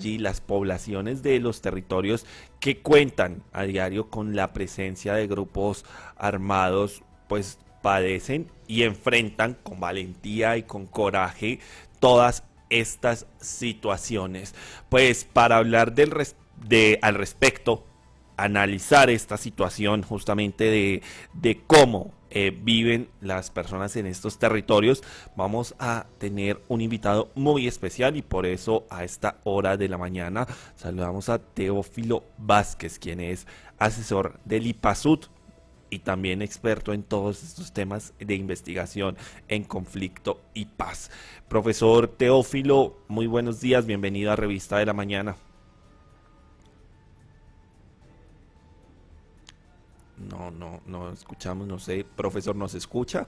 allí las poblaciones de los territorios que cuentan a diario con la presencia de grupos armados, pues padecen y enfrentan con valentía y con coraje todas estas situaciones. Pues para hablar al respecto, analizar esta situación justamente de cómo viven las personas en estos territorios, vamos a tener un invitado muy especial y por eso a esta hora de la mañana saludamos a Teófilo Vázquez, quien es asesor del IPASUD y también experto en todos estos temas de investigación en conflicto y paz. Profesor Teófilo, muy buenos días, bienvenido a Revista de la Mañana. No escuchamos, no sé, profesor, ¿nos escucha?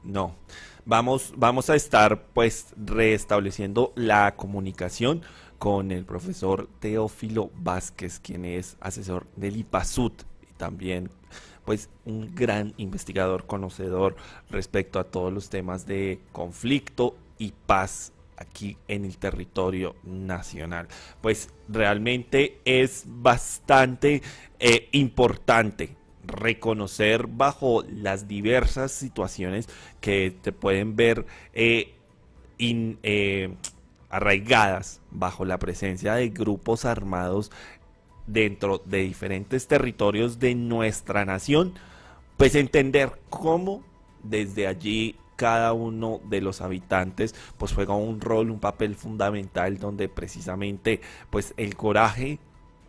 No. Vamos a estar pues restableciendo la comunicación con el profesor Teófilo Vázquez, quien es asesor del IPASUD y también pues un gran investigador conocedor respecto a todos los temas de conflicto y paz aquí en el territorio nacional. Pues realmente es bastante importante reconocer bajo las diversas situaciones que te pueden ver arraigadas bajo la presencia de grupos armados dentro de diferentes territorios de nuestra nación, pues entender cómo desde allí cada uno de los habitantes pues juega un rol, un papel fundamental donde precisamente pues el coraje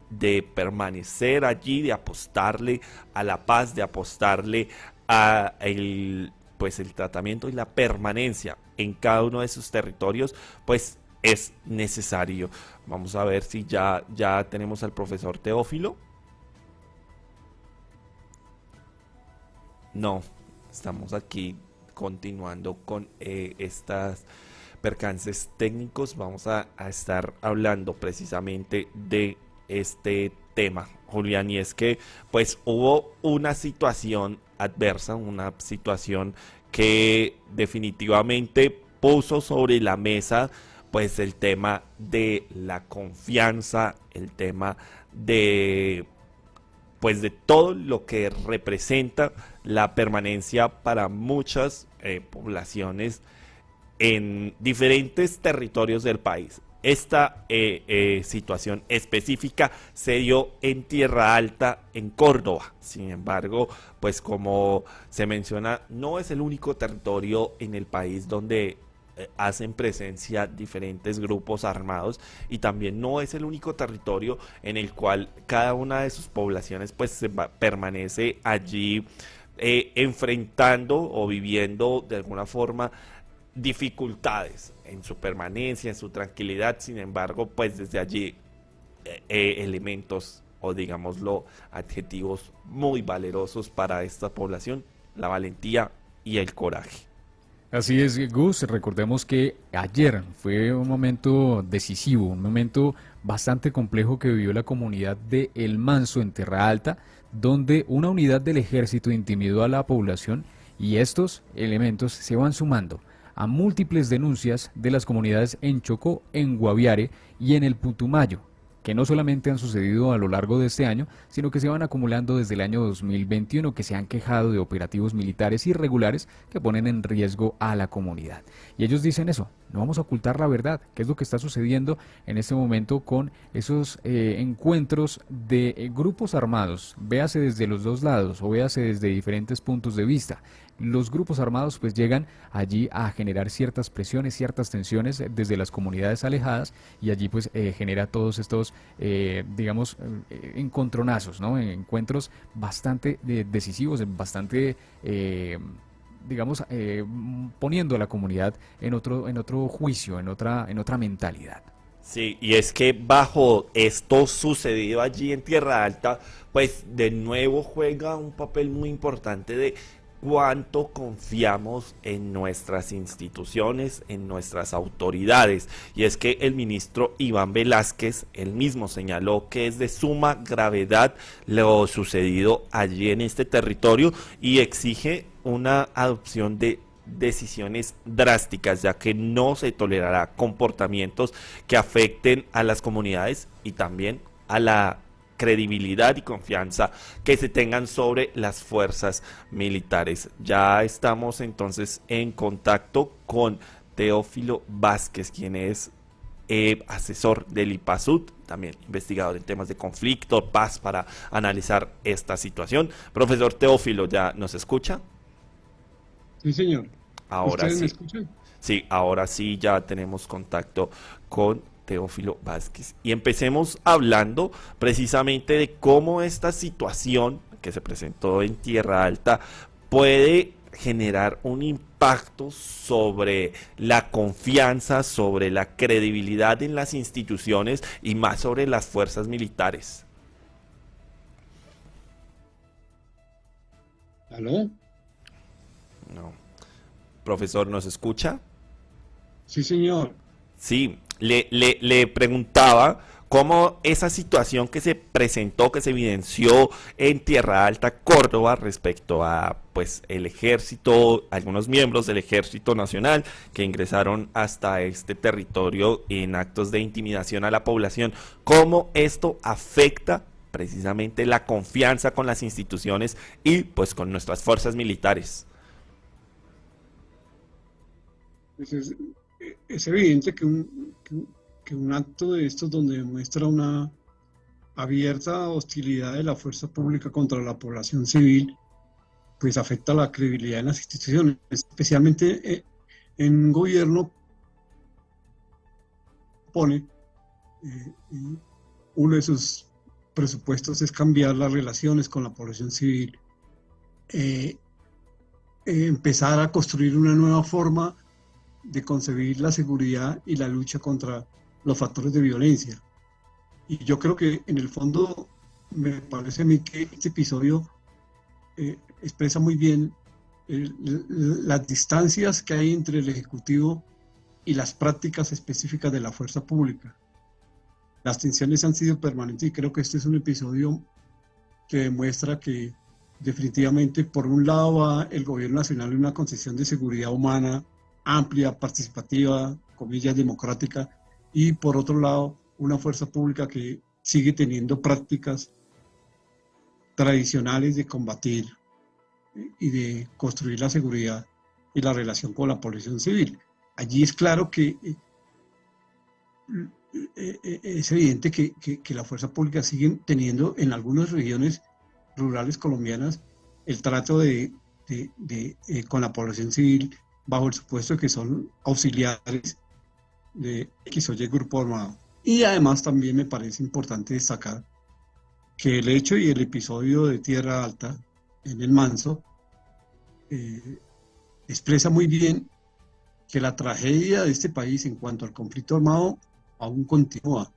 de permanecer allí, de apostarle a la paz, de apostarle a el tratamiento y la permanencia en cada uno de sus territorios, pues es necesario. Vamos a ver si ya tenemos al profesor Teófilo. No, estamos aquí continuando con estas percances técnicos. Vamos a estar hablando precisamente de este tema, Julián, y es que pues hubo una situación adversa, una situación que definitivamente puso sobre la mesa pues el tema de la confianza, el tema de pues de todo lo que representa la permanencia para muchas poblaciones en diferentes territorios del país. Esta situación específica se dio en Tierra Alta, en Córdoba. Sin embargo, pues como se menciona, no es el único territorio en el país donde hacen presencia diferentes grupos armados y también no es el único territorio en el cual cada una de sus poblaciones pues permanece allí enfrentando o viviendo de alguna forma dificultades en su permanencia, en su tranquilidad. Sin embargo, pues desde allí elementos o digámoslo adjetivos muy valerosos para esta población: la valentía y el coraje. Así es, Gus. Recordemos que ayer fue un momento decisivo, un momento bastante complejo que vivió la comunidad de El Manso en Tierra Alta, donde una unidad del ejército intimidó a la población y estos elementos se van sumando a múltiples denuncias de las comunidades en Chocó, en Guaviare y en el Putumayo, que no solamente han sucedido a lo largo de este año, sino que se van acumulando desde el año 2021, que se han quejado de operativos militares irregulares que ponen en riesgo a la comunidad. Y ellos dicen eso: no vamos a ocultar la verdad, qué es lo que está sucediendo en este momento con esos encuentros de grupos armados, véase desde los dos lados o véase desde diferentes puntos de vista. Los grupos armados pues llegan allí a generar ciertas presiones, ciertas tensiones desde las comunidades alejadas, y allí pues genera todos estos encontronazos, ¿no? Encuentros bastante decisivos, bastante poniendo a la comunidad en otro juicio, en otra mentalidad. Sí, y es que bajo esto sucedido allí en Tierra Alta, pues de nuevo juega un papel muy importante de cuánto confiamos en nuestras instituciones, en nuestras autoridades. Y es que el ministro Iván Velázquez, él mismo señaló que es de suma gravedad lo sucedido allí en este territorio y exige una adopción de decisiones drásticas, ya que no se tolerará comportamientos que afecten a las comunidades y también a la credibilidad y confianza que se tengan sobre las fuerzas militares. Ya estamos entonces en contacto con Teófilo Vázquez, quien es asesor del IPASUD, también investigador en temas de conflicto, paz, para analizar esta situación. Profesor Teófilo, ¿ya nos escucha? Sí, señor. Ahora ¿Ustedes me sí. escuchan? Sí, ahora sí ya tenemos contacto con Teófilo Vázquez. Y empecemos hablando precisamente de cómo esta situación que se presentó en Tierra Alta puede generar un impacto sobre la confianza, sobre la credibilidad en las instituciones y más sobre las fuerzas militares. ¿Aló? No. Profesor, ¿nos escucha? Sí, señor. Sí, le preguntaba cómo esa situación que se presentó, que se evidenció en Tierra Alta, Córdoba, respecto a pues el ejército, algunos miembros del Ejército Nacional que ingresaron hasta este territorio en actos de intimidación a la población, cómo esto afecta precisamente la confianza con las instituciones y pues con nuestras fuerzas militares. Pues es evidente que un acto de estos donde demuestra una abierta hostilidad de la fuerza pública contra la población civil, pues afecta la credibilidad en las instituciones, especialmente en un gobierno pone uno de sus presupuestos es cambiar las relaciones con la población civil, empezar a construir una nueva forma de concebir la seguridad y la lucha contra los factores de violencia. Y yo creo que en el fondo me parece a mí que este episodio expresa muy bien las distancias que hay entre el Ejecutivo y las prácticas específicas de la fuerza pública. Las tensiones han sido permanentes y creo que este es un episodio que demuestra que definitivamente por un lado va el gobierno nacional en una concepción de seguridad humana amplia, participativa, comillas, democrática, y por otro lado una fuerza pública que sigue teniendo prácticas tradicionales de combatir y de construir la seguridad y la relación con la población civil. Allí es claro que es evidente que la fuerza pública sigue teniendo en algunas regiones rurales colombianas el trato con la población civil bajo el supuesto de que son auxiliares de X o Y grupo armado. Y además también me parece importante destacar que el hecho y el episodio de Tierra Alta en el Manso expresa muy bien que la tragedia de este país en cuanto al conflicto armado aún continúa.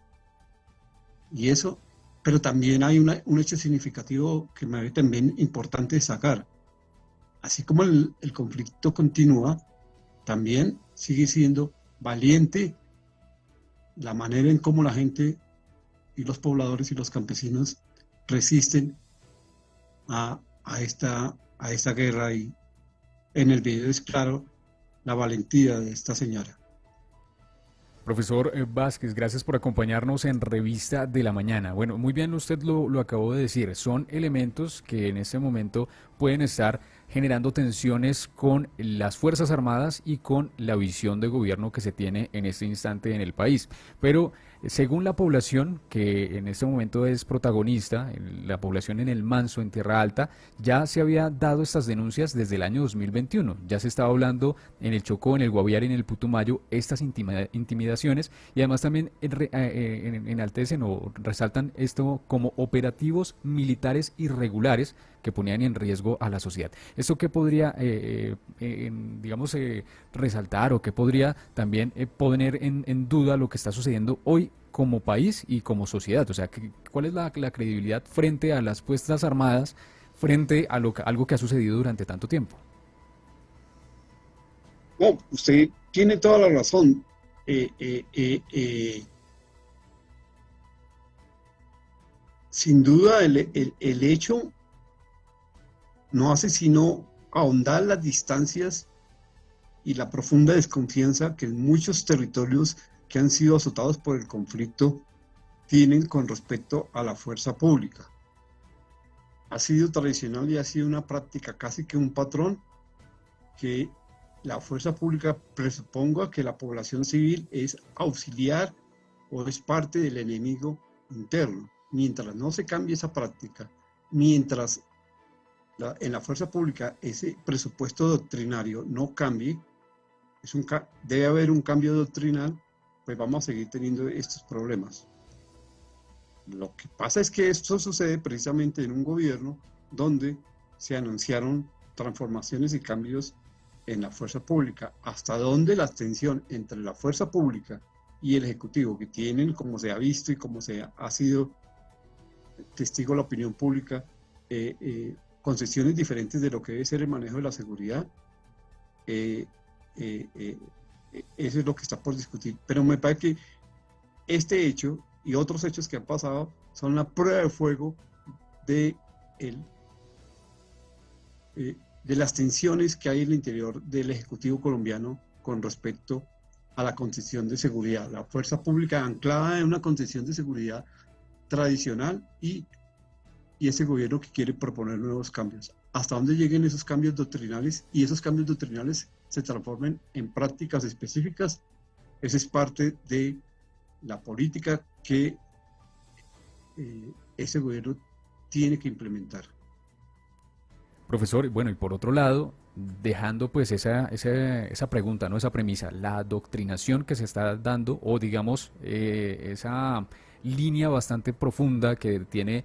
Y eso, pero también hay un hecho significativo que me parece también importante destacar. Así como el conflicto continúa, también sigue siendo valiente la manera en cómo la gente y los pobladores y los campesinos resisten a esta guerra, y en el video es claro la valentía de esta señora. Profesor Vázquez, gracias por acompañarnos en Revista de la Mañana. Bueno, muy bien, usted lo acabó de decir, son elementos que en este momento pueden estar generando tensiones con las Fuerzas Armadas y con la visión de gobierno que se tiene en este instante en el país. Pero según la población, que en este momento es protagonista, la población en el Manso, en Tierra Alta, ya se había dado estas denuncias desde el año 2021. Ya se estaba hablando en el Chocó, en el Guaviare, en el Putumayo, estas intimidaciones, y además también enaltecen o resaltan esto como operativos militares irregulares que ponían en riesgo a la sociedad. ¿Esto qué podría, digamos, resaltar, o qué podría también poner en duda lo que está sucediendo hoy como país y como sociedad? O sea, ¿cuál es la credibilidad frente a las Fuerzas Armadas, frente a algo que ha sucedido durante tanto tiempo? No, usted tiene toda la razón. Sin duda el hecho no hace sino ahondar las distancias y la profunda desconfianza que en muchos territorios que han sido azotados por el conflicto tienen con respecto a la fuerza pública. Ha sido tradicional y ha sido una práctica, casi que un patrón, que la fuerza pública presuponga que la población civil es auxiliar o es parte del enemigo interno. Mientras no se cambie esa práctica, mientras en la fuerza pública ese presupuesto doctrinario no cambie, debe haber un cambio doctrinal, pues vamos a seguir teniendo estos problemas. Lo que pasa es que esto sucede precisamente en un gobierno donde se anunciaron transformaciones y cambios en la fuerza pública, hasta donde la tensión entre la fuerza pública y el Ejecutivo, que tienen, como se ha visto y como ha sido testigo la opinión pública, concesiones diferentes de lo que debe ser el manejo de la seguridad, eso es lo que está por discutir. Pero me parece que este hecho y otros hechos que han pasado son la prueba de fuego de las tensiones que hay en el interior del Ejecutivo colombiano con respecto a la concepción de seguridad. La fuerza pública anclada en una concepción de seguridad tradicional y ese gobierno que quiere proponer nuevos cambios. Hasta dónde lleguen esos cambios doctrinales y esos cambios doctrinales se transformen en prácticas específicas, esa es parte de la política que ese gobierno tiene que implementar. Profesor, bueno, y por otro lado, dejando pues esa pregunta, ¿no? Esa premisa, la adoctrinación que se está dando, o digamos, esa línea bastante profunda que tiene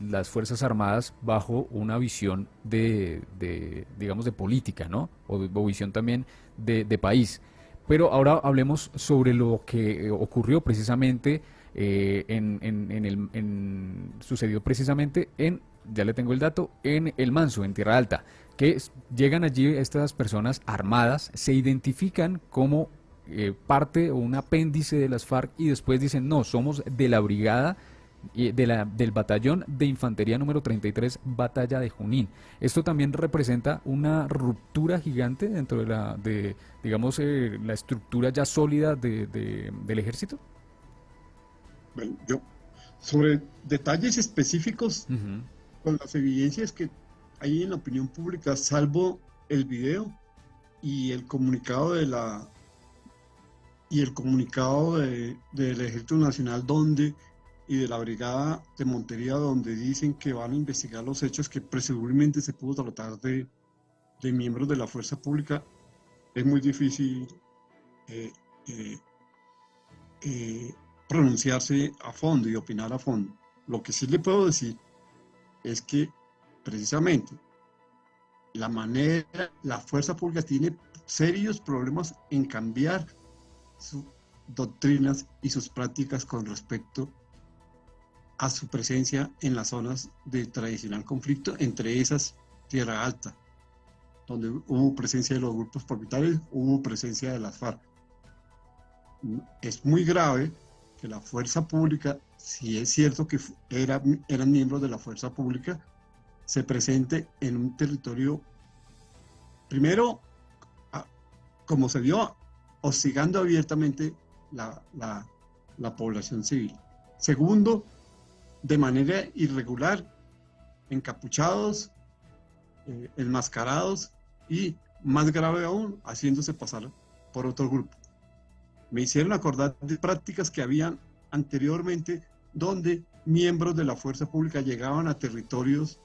las Fuerzas Armadas bajo una visión digamos, de política, ¿no? O visión también de país. Pero ahora hablemos sobre lo que ocurrió precisamente, sucedió precisamente ya le tengo el dato, en El Manso, en Tierra Alta, que llegan allí estas personas armadas, se identifican como parte o un apéndice de las FARC y después dicen, no, somos de la brigada del batallón de infantería número 33, Batalla de Junín. Esto también representa una ruptura gigante dentro digamos, la estructura ya sólida del ejército. Bueno, sobre detalles específicos, con las evidencias que hay en la opinión pública, salvo el video y el comunicado del Ejército Nacional y de la Brigada de Montería, donde dicen que van a investigar los hechos que presumiblemente se pudo tratar de miembros de la fuerza pública, es muy difícil pronunciarse a fondo y opinar a fondo. Lo que sí le puedo decir es que precisamente la fuerza pública tiene serios problemas en cambiar sus doctrinas y sus prácticas con respecto a su presencia en las zonas de tradicional conflicto, entre esas Tierra Alta, donde hubo presencia de los grupos paramilitares, hubo presencia de las FARC. Es muy grave que la fuerza pública, si es cierto que eran miembros de la fuerza pública, se presente en un territorio, primero, como se vio, hostigando abiertamente la población civil. Segundo, de manera irregular, encapuchados, enmascarados y, más grave aún, haciéndose pasar por otro grupo. Me hicieron acordar de prácticas que habían anteriormente donde miembros de la fuerza pública llegaban a territorios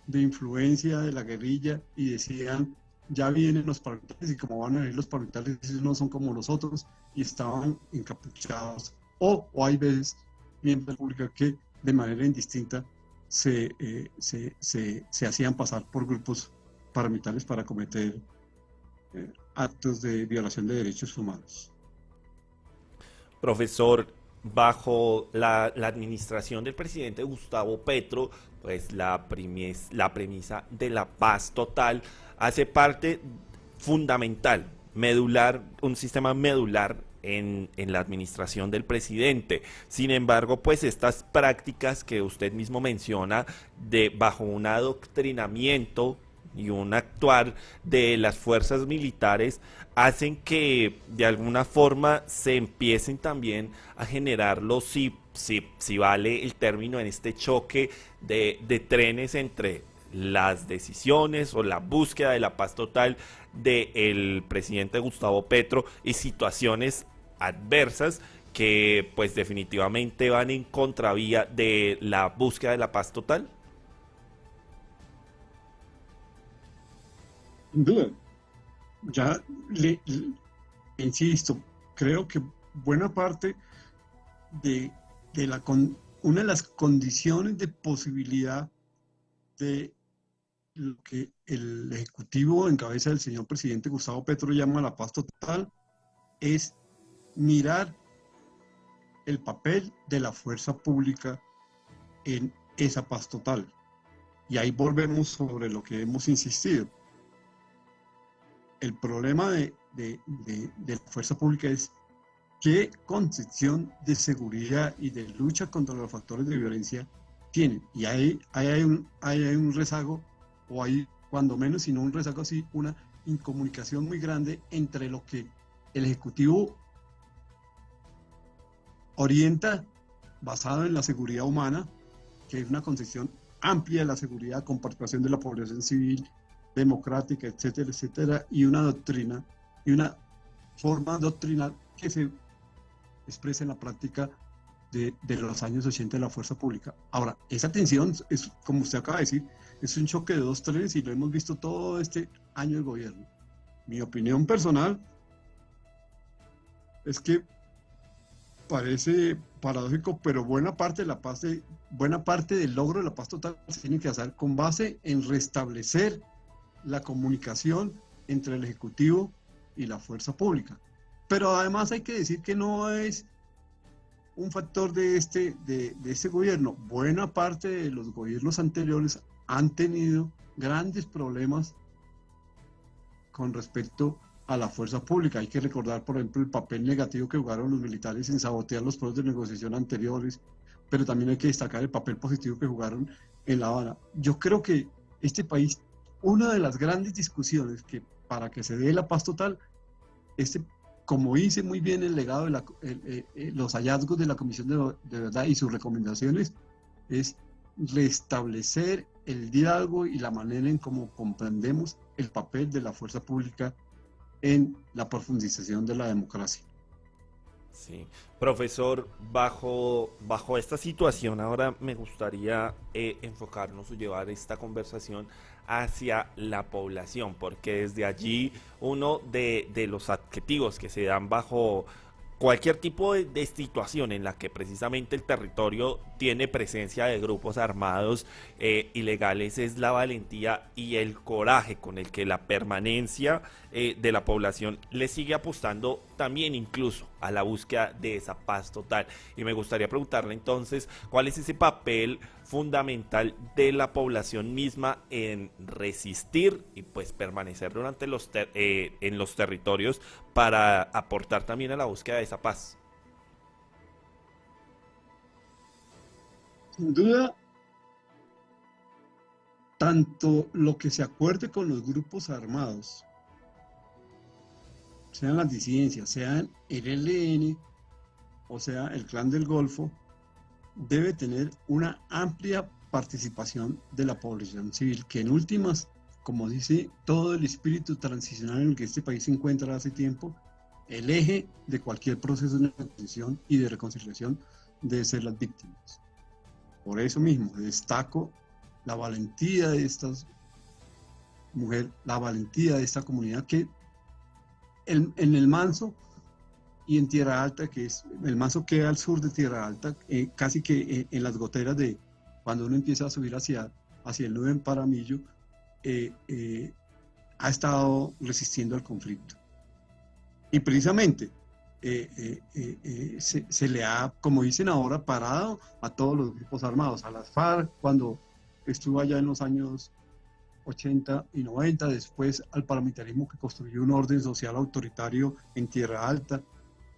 de influencia de la guerrilla y decían, ya vienen los paramilitares y como van a venir los paramilitares, ellos no son como nosotros, y estaban encapuchados. O hay veces miembros de la pública que de manera indistinta se hacían pasar por grupos paramilitares para cometer actos de violación de derechos humanos. Profesor, bajo la administración del presidente Gustavo Petro, pues la premisa de la paz total hace parte fundamental, medular, un sistema medular en la administración del presidente. Sin embargo, pues estas prácticas que usted mismo menciona bajo un adoctrinamiento y un actuar de las fuerzas militares hacen que de alguna forma se empiecen también a generarlo, si vale el término, en este choque de trenes entre las decisiones o la búsqueda de la paz total del presidente Gustavo Petro y situaciones adversas que pues definitivamente van en contravía de la búsqueda de la paz total. Sin duda, ya le insisto, creo que buena parte de, una de las condiciones de posibilidad de lo que el Ejecutivo en cabeza del señor presidente Gustavo Petro llama la paz total es mirar el papel de la fuerza pública en esa paz total. Y ahí volvemos sobre lo que hemos insistido. El problema de la fuerza pública es qué concepción de seguridad y de lucha contra los factores de violencia tienen. Y ahí hay un rezago, o hay cuando menos, si no un rezago, sí, una incomunicación muy grande entre lo que el Ejecutivo orienta basado en la seguridad humana, que es una concepción amplia de la seguridad con participación de la población civil, democrática, etcétera, etcétera, y una doctrina, y una forma doctrinal que se expresa en la práctica de los años 80 de la fuerza pública. Ahora, esa tensión es, como usted acaba de decir, es un choque de dos trenes y lo hemos visto todo este año de gobierno. Mi opinión personal es que parece paradójico, pero buena parte del logro de la paz total se tiene que hacer con base en restablecer la comunicación entre el Ejecutivo y la fuerza pública. Pero además hay que decir que no es un factor de este gobierno. Buena parte de los gobiernos anteriores han tenido grandes problemas con respecto a la fuerza pública. Hay que recordar, por ejemplo, el papel negativo que jugaron los militares en sabotear los procesos de negociación anteriores, pero también hay que destacar el papel positivo que jugaron en La Habana. Yo creo que este país, una de las grandes discusiones que para que se dé la paz total, como dice muy bien el legado de los hallazgos de la Comisión de Verdad y sus recomendaciones, es restablecer el diálogo y la manera en cómo comprendemos el papel de la fuerza pública en la profundización de la democracia. Sí, profesor, bajo esta situación ahora me gustaría enfocarnos o llevar esta conversación hacia la población, porque desde allí uno de los adjetivos que se dan bajo cualquier tipo de situación en la que precisamente el territorio tiene presencia de grupos armados ilegales es la valentía y el coraje con el que la permanencia de la población le sigue apostando también incluso a la búsqueda de esa paz total. Y me gustaría preguntarle entonces cuál es ese papel fundamental de la población misma en resistir y pues permanecer durante en los territorios para aportar también a la búsqueda de esa paz. Sin duda, tanto lo que se acuerde con los grupos armados, sean las disidencias, sean el ELN o sea el Clan del Golfo, debe tener una amplia participación de la población civil, que en últimas, como dice todo el espíritu transicional en el que este país se encuentra hace tiempo, el eje de cualquier proceso de negociación y de reconciliación debe ser las víctimas. Por eso mismo destaco la valentía de estas mujeres, la valentía de esta comunidad que en el Manso y en Tierra Alta, que es el Manso queda al sur de Tierra Alta, casi que en las goteras de cuando uno empieza a subir hacia el Nube en Paramillo, ha estado resistiendo al conflicto. Y precisamente se le ha, como dicen ahora, parado a todos los grupos armados, a las FARC cuando estuvo allá en los años 80 y 90, después al paramilitarismo que construyó un orden social autoritario en Tierra Alta,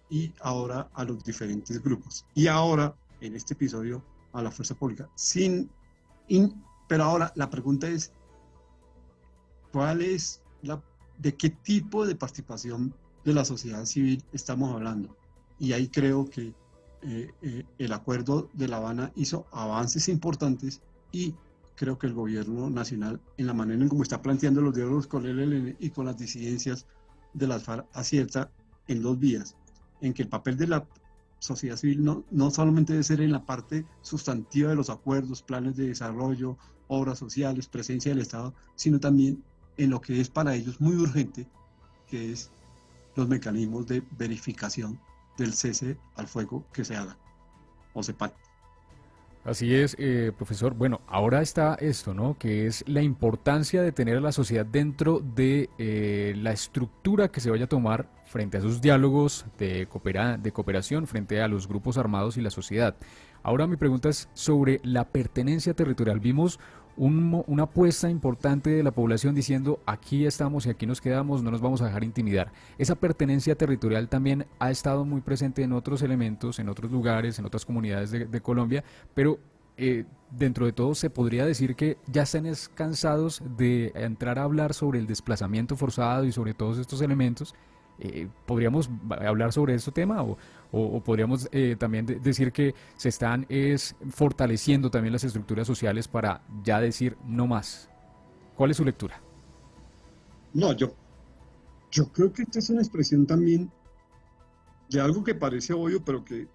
y ahora a los diferentes grupos. Y ahora, en este episodio, a la fuerza pública. Pero ahora la pregunta es, ¿Cuál es de qué tipo de participación de la sociedad civil estamos hablando? Y ahí creo que el acuerdo de La Habana hizo avances importantes y creo que el gobierno nacional, en la manera en cómo está planteando los diálogos con el ELN y con las disidencias de las FARC, acierta en dos vías, en que el papel de la sociedad civil no solamente debe ser en la parte sustantiva de los acuerdos, planes de desarrollo, obras sociales, presencia del Estado, sino también en lo que es para ellos muy urgente, que es los mecanismos de verificación del cese al fuego que se haga o se pacte. Así es, profesor. Bueno, ahora está esto, ¿no? Que es la importancia de tener a la sociedad dentro de la estructura que se vaya a tomar frente a esos diálogos de cooperación frente a los grupos armados y la sociedad. Ahora mi pregunta es sobre la pertenencia territorial. Vimos una apuesta importante de la población diciendo aquí estamos y aquí nos quedamos, no nos vamos a dejar intimidar. Esa pertenencia territorial también ha estado muy presente en otros elementos, en otros lugares, en otras comunidades de Colombia, pero dentro de todo se podría decir que ya están cansados de entrar a hablar sobre el desplazamiento forzado y sobre todos estos elementos. ¿Podríamos hablar sobre este tema o podríamos también decir que se están fortaleciendo también las estructuras sociales para ya decir no más? ¿Cuál es su lectura? No, yo creo que esta es una expresión también de algo que parece obvio, pero que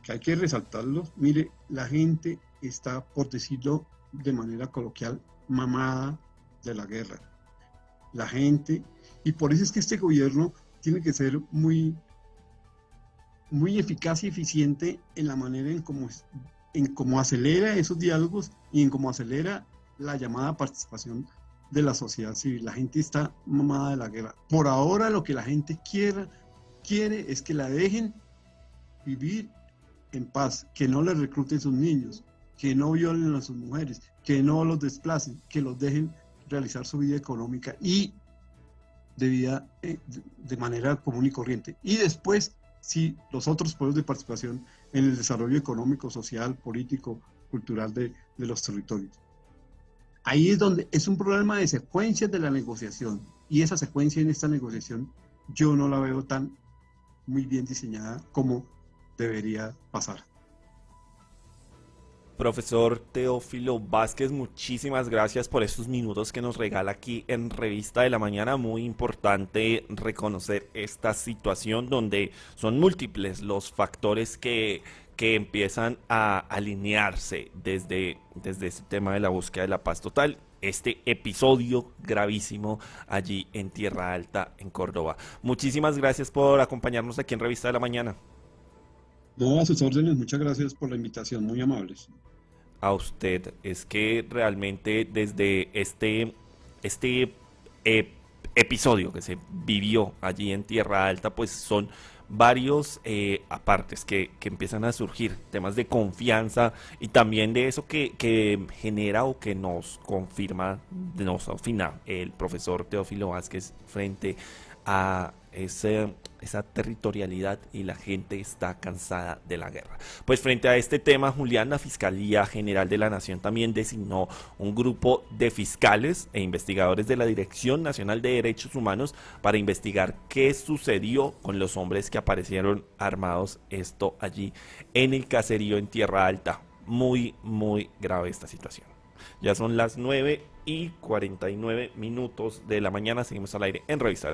hay que resaltarlo. Mire, la gente está, por decirlo de manera coloquial, mamada de la guerra. La gente, y por eso es que este gobierno tiene que ser muy, muy eficaz y eficiente en la manera en cómo acelera esos diálogos y en cómo acelera la llamada participación de la sociedad civil. La gente está mamada de la guerra. Por ahora lo que la gente quiere es que la dejen vivir en paz, que no le recluten sus niños, que no violen a sus mujeres, que no los desplacen, que los dejen realizar su vida económica y de vida de manera común y corriente. Y después, sí, los otros pueblos de participación en el desarrollo económico, social, político, cultural de los territorios. Ahí es donde es un problema de secuencias de la negociación. Y esa secuencia en esta negociación yo no la veo tan muy bien diseñada como debería pasar. Profesor Teófilo Vázquez, muchísimas gracias por estos minutos que nos regala aquí en Revista de la Mañana. Muy importante reconocer esta situación donde son múltiples los factores que empiezan a alinearse desde ese tema de la búsqueda de la paz total. Este episodio gravísimo allí en Tierra Alta, en Córdoba. Muchísimas gracias por acompañarnos aquí en Revista de la Mañana. No, a sus órdenes, muchas gracias por la invitación, muy amables. A usted, es que realmente desde este episodio que se vivió allí en Tierra Alta, pues son varios apartes que empiezan a surgir, temas de confianza y también de eso que genera o que nos confirma, nos afina el profesor Teófilo Vázquez frente a esa territorialidad y la gente está cansada de la guerra. Pues frente a este tema, Julián, la Fiscalía General de la Nación también designó un grupo de fiscales e investigadores de la Dirección Nacional de Derechos Humanos para investigar qué sucedió con los hombres que aparecieron armados, esto allí en el caserío en Tierra Alta. Muy, muy grave esta situación. Ya son las 9:49 de la mañana, seguimos al aire en Revista.